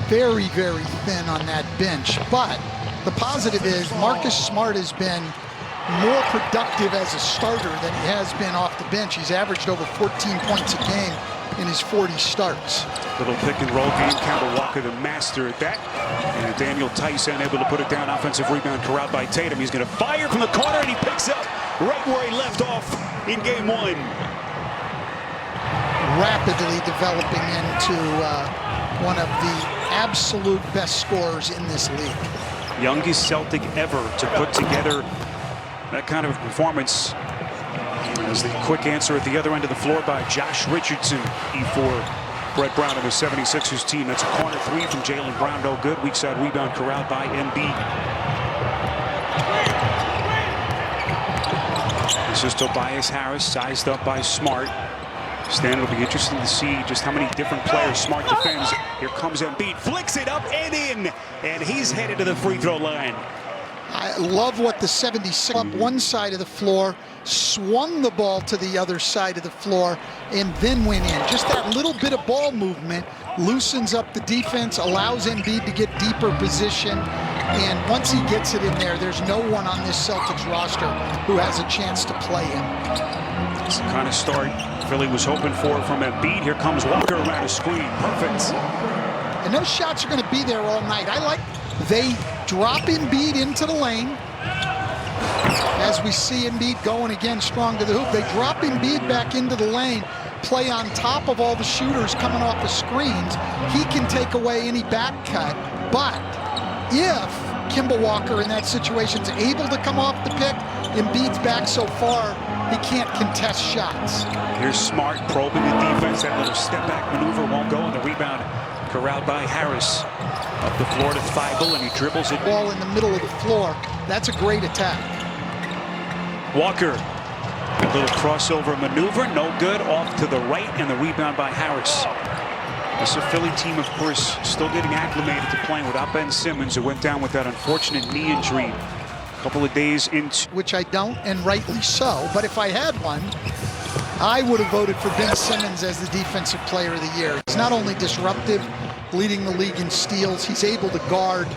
Very, very thin on that bench. But the positive is Marcus Smart has been more productive as a starter than he has been off the bench. He's averaged over 14 points a game in his 40 starts. Little pick and roll game. Kemba Walker, the master at that. And Daniel Tyson able to put it down. Offensive rebound corralled by Tatum. He's going to fire from the corner, and he picks up right where he left off in game one. Rapidly developing into one of the absolute best scorers in this league. Youngest Celtic ever to put together that kind of performance. As the quick answer at the other end of the floor by Josh Richardson. E4 Brett Brown of the 76ers team. That's a corner three from Jaylen Brown. No good. Weak side rebound corralled by Embiid. This is Tobias Harris, sized up by Smart. Stan, it'll be interesting to see just how many different players Smart defends. Here comes Embiid, flicks it up and in, and he's headed to the free throw line. I love what the 76 up one side of the floor, swung the ball to the other side of the floor, and then went in. Just that little bit of ball movement loosens up the defense, allows Embiid to get deeper position, and once he gets it in there, there's no one on this Celtics roster who has a chance to play him. It's the kind of start Philly was hoping for from Embiid. Here comes Walker around a screen. Perfect. And those shots are going to be there all night. I like they drop Embiid into the lane. As we see Embiid going again strong to the hoop, they drop Embiid back into the lane, play on top of all the shooters coming off the screens. He can take away any back cut, but if Kemba Walker in that situation is able to come off the pick, Embiid's back so far, he can't contest shots. Here's Smart probing the defense. That little step back maneuver won't go, and the rebound corralled by Harris. Up the floor to Thibault, and he dribbles it. Ball in the middle of the floor. That's a great attack. Walker, a little crossover maneuver, no good. Off to the right, and the rebound by Harris. This is a Philly team, of course, still getting acclimated to playing without Ben Simmons, who went down with that unfortunate knee injury a couple of days into. Which I don't, and rightly so. But if I had one, I would have voted for Ben Simmons as the Defensive Player of the Year. He's not only disruptive, leading the league in steals, he's able to guard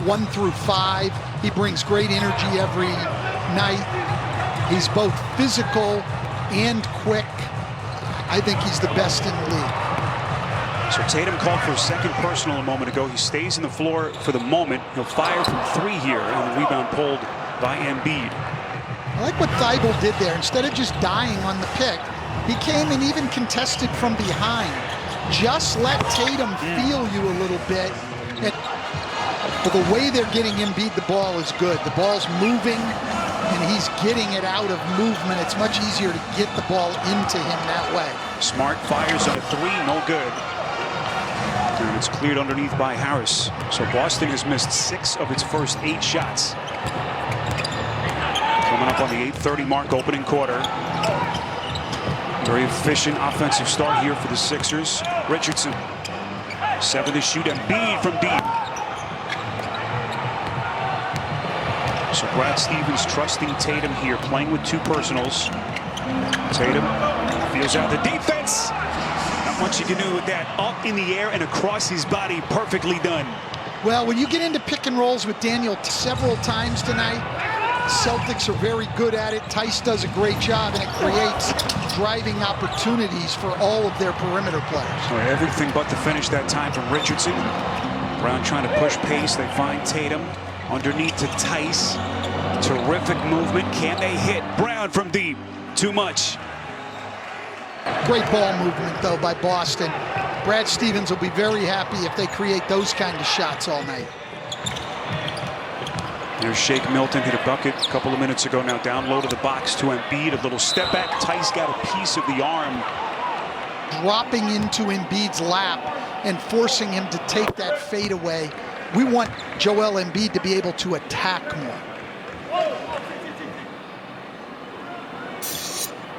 1 through 5. He brings great energy every night. He's both physical and quick. I think he's the best in the league. So Tatum called for a second personal a moment ago. He stays in the floor for the moment. He'll fire from 3 here, and the rebound pulled by Embiid. I like what Thibault did there. Instead of just dying on the pick, he came and even contested from behind. Just let Tatum feel you a little bit. And for the way they're getting Embiid the ball is good. The ball's moving, and he's getting it out of movement. It's much easier to get the ball into him that way. Smart fires on a 3, no good. And it's cleared underneath by Harris. So Boston has missed 6 of its first 8 shots. Coming up on the 8:30 mark, opening quarter. Very efficient offensive start here for the Sixers. Richardson, 7 to shoot, Embiid from deep. So Brad Stevens trusting Tatum here, playing with 2 personals. Tatum feels out the defense. Not much you can do with that. Up in the air and across his body, perfectly done. Well, when you get into pick and rolls with Daniel several times tonight, Celtics are very good at it. Tice does a great job, and it creates driving opportunities for all of their perimeter players. So everything but the finish that time from Richardson. Brown trying to push pace. They find Tatum underneath to Tice. Terrific movement. Can they hit? Brown from deep. Too much. Great ball movement, though, by Boston. Brad Stevens will be very happy if they create those kind of shots all night. There's Shake Milton, hit a bucket a couple of minutes ago. Now down low to the box to Embiid. A little step back. Tice got a piece of the arm. Dropping into Embiid's lap and forcing him to take that fadeaway. We want Joel Embiid to be able to attack more.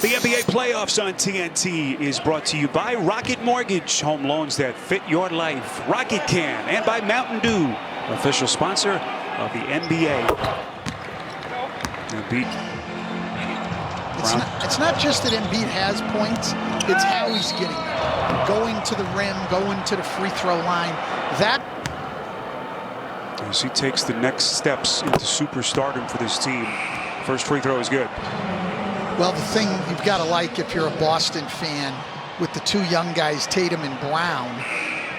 The NBA playoffs on TNT is brought to you by Rocket Mortgage. Home loans that fit your life. Rocket can. And by Mountain Dew, official sponsor of the NBA. Embiid. It's not just that Embiid has points, it's how he's getting them. going to the rim, going to the free throw line. That, as he takes the next steps into superstardom for this team. First free throw is good. well, the thing you've got to like if you're a Boston fan with the two young guys, Tatum and Brown,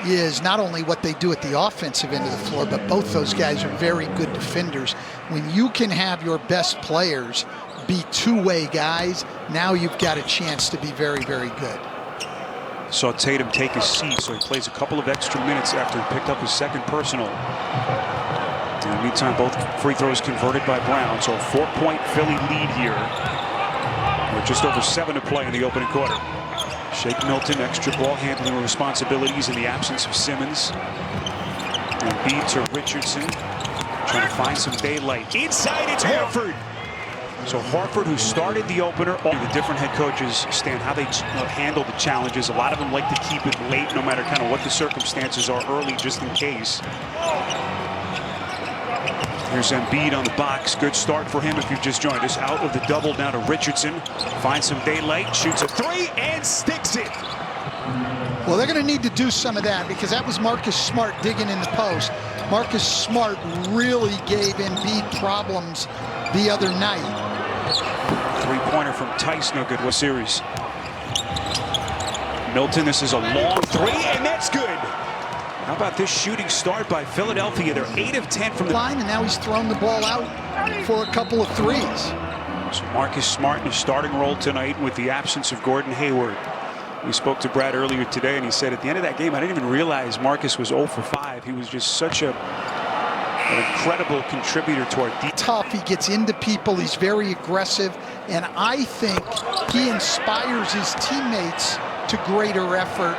is not only what they do at the offensive end of the floor, but both those guys are very good defenders. When you can have your best players be two-way guys, now you've got a chance to be very, very good. Saw Tatum take his seat, so he plays a couple of extra minutes after he picked up his second personal. In the meantime, both free throws converted by Brown, so a 4-point Philly lead here with just over 7 to play in the opening quarter. Shake Milton, extra ball handling responsibilities in the absence of Simmons. And Embiid to Richardson, trying to find some daylight. Inside, it's Horford. So Horford, who started the opener, all the different head coaches, Stan, how they handle the challenges. A lot of them like to keep it late, no matter kind of what the circumstances are early, just in case. Here's Embiid on the box. Good start for him if you've just joined us. Out of the double, down to Richardson. Finds some daylight, shoots a three, and sticks it. Well, they're going to need to do some of that because that was Marcus Smart digging in the post. Marcus Smart really gave Embiid problems the other night. Three-pointer from Tice, no good. What series? Milton, this is a long three, and that's good. How about this shooting start by Philadelphia? They're 8 of 10 from the line, and now he's thrown the ball out for a couple of threes. So Marcus Smart in a starting role tonight with the absence of Gordon Hayward. We spoke to Brad earlier today, and he said at the end of that game, I didn't even realize Marcus was 0 for 5. He was just such an incredible contributor to our defense. Tough, he gets into people, he's very aggressive, and I think he inspires his teammates to greater effort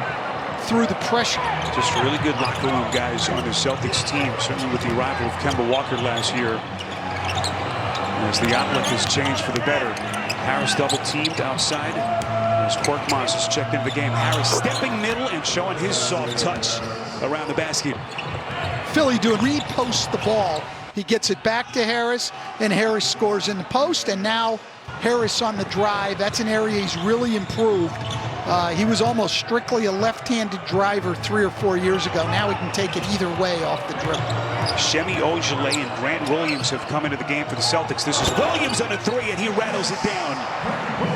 through the pressure. Just really good locker room guys on the Celtics team, certainly with the arrival of Kemba Walker last year. As the outlook has changed for the better. Harris double teamed outside. As Korkmaz has checked into the game. Harris stepping middle and showing his soft touch around the basket. Philly doing repost the ball. He gets it back to Harris, and Harris scores in the post, and now Harris on the drive. That's an area he's really improved. He was almost strictly a left-handed driver 3 or 4 years ago. Now he can take it either way off the dribble. Shemi Ojeleye and Grant Williams have come into the game for the Celtics. This is Williams on a three, and he rattles it down.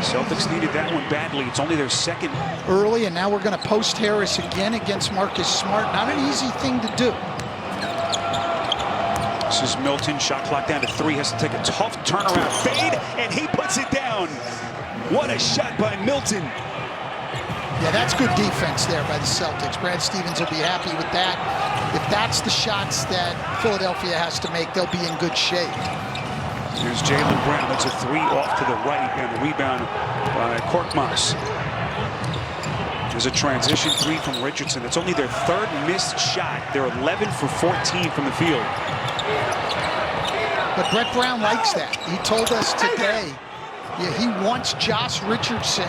Celtics needed that one badly. It's only their second. Early, and now we're going to post Harris again against Marcus Smart. Not an easy thing to do. This is Milton, shot clock down to 3, has to take a tough turnaround fade, and he puts it down. What a shot by Milton. Yeah, that's good defense there by the Celtics. Brad Stevens will be happy with that. If that's the shots that Philadelphia has to make, they'll be in good shape. Here's Jaylen Brown. That's a 3 off to the right, and a rebound by Korkmaz. There's a transition 3 from Richardson. That's only their 3rd missed shot. They're 11 for 14 from the field. But Brett Brown likes that. He told us today, yeah, he wants Josh Richardson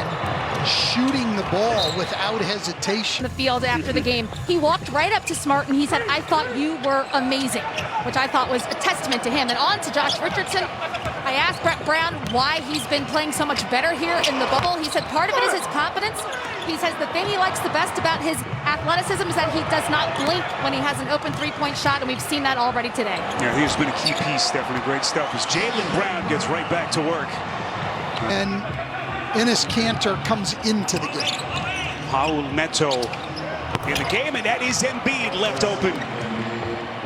shooting the ball without hesitation. The field after the game, he walked right up to Smart and he said, I thought you were amazing, which I thought was a testament to him. And on to Josh Richardson. I asked Brett Brown why he's been playing so much better here in the bubble. He said part of it is his confidence. He says the thing he likes the best about his athleticism is that he does not blink when he has an open three-point shot, and we've seen that already today. Yeah, he's been a key piece, Stephanie. Great stuff as Jaylen Brown gets right back to work. And Enes Kanter comes into the game. Paul Neto in the game, and that is Embiid left open.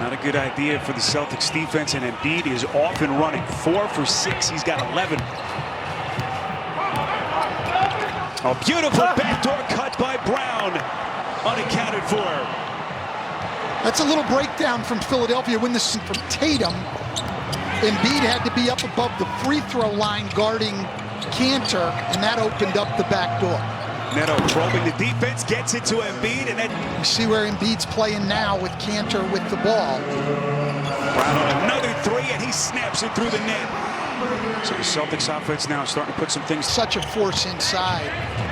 Not a good idea for the Celtics defense, and Embiid is off and running. 4 for 6, he's got 11. A beautiful backdoor cut by Brown, unaccounted for. That's a little breakdown from Philadelphia. When this from Tatum, Embiid had to be up above the free throw line guarding Kanter, and that opened up the back door. Neto probing the defense, gets it to Embiid, and then you see where Embiid's playing now with Kanter with the ball. Brown on another 3, and he snaps it through the net. So the Celtics offense now starting to put some things. Such a force inside,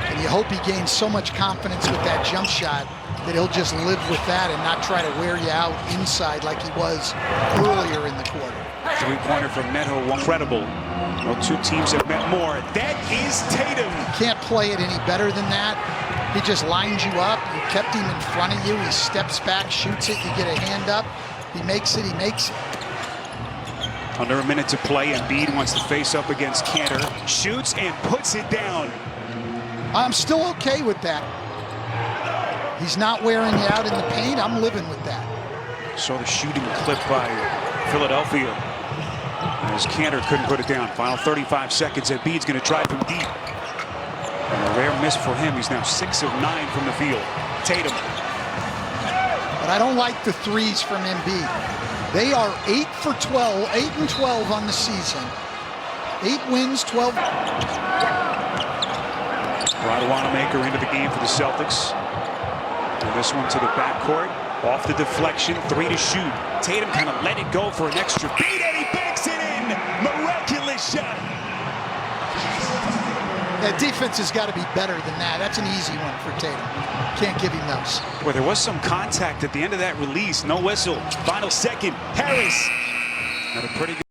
and you hope he gains so much confidence with that jump shot that he'll just live with that and not try to wear you out inside like he was earlier in the quarter. 3-pointer from Neto, incredible. No two teams have met more. That is Tatum. Can't play it any better than that. He just lines you up. You kept him in front of you. He steps back, shoots it. You get a hand up. He makes it. He makes it. Under a minute to play. Embiid wants to face up against Cantor. Shoots and puts it down. I'm still okay with that. He's not wearing you out in the paint. I'm living with that. Saw the shooting clip by Philadelphia as Cantor couldn't put it down. Final 35 seconds. Embiid's going to try from deep. And a rare miss for him. He's now 6 of 9 from the field. Tatum. But I don't like the threes from Embiid. They are 8 for 12, 8 and 12 on the season. 8 wins, 12. Brought Wanamaker into the game for the Celtics. And this one to the backcourt. Off the deflection, 3 to shoot. Tatum kind of let it go for an extra beat, and he banks it in. Miraculous shot. That defense has got to be better than that. That's an easy one for Tatum. Can't give him those. Well, there was some contact at the end of that release. No whistle. Final second. Harris had a pretty good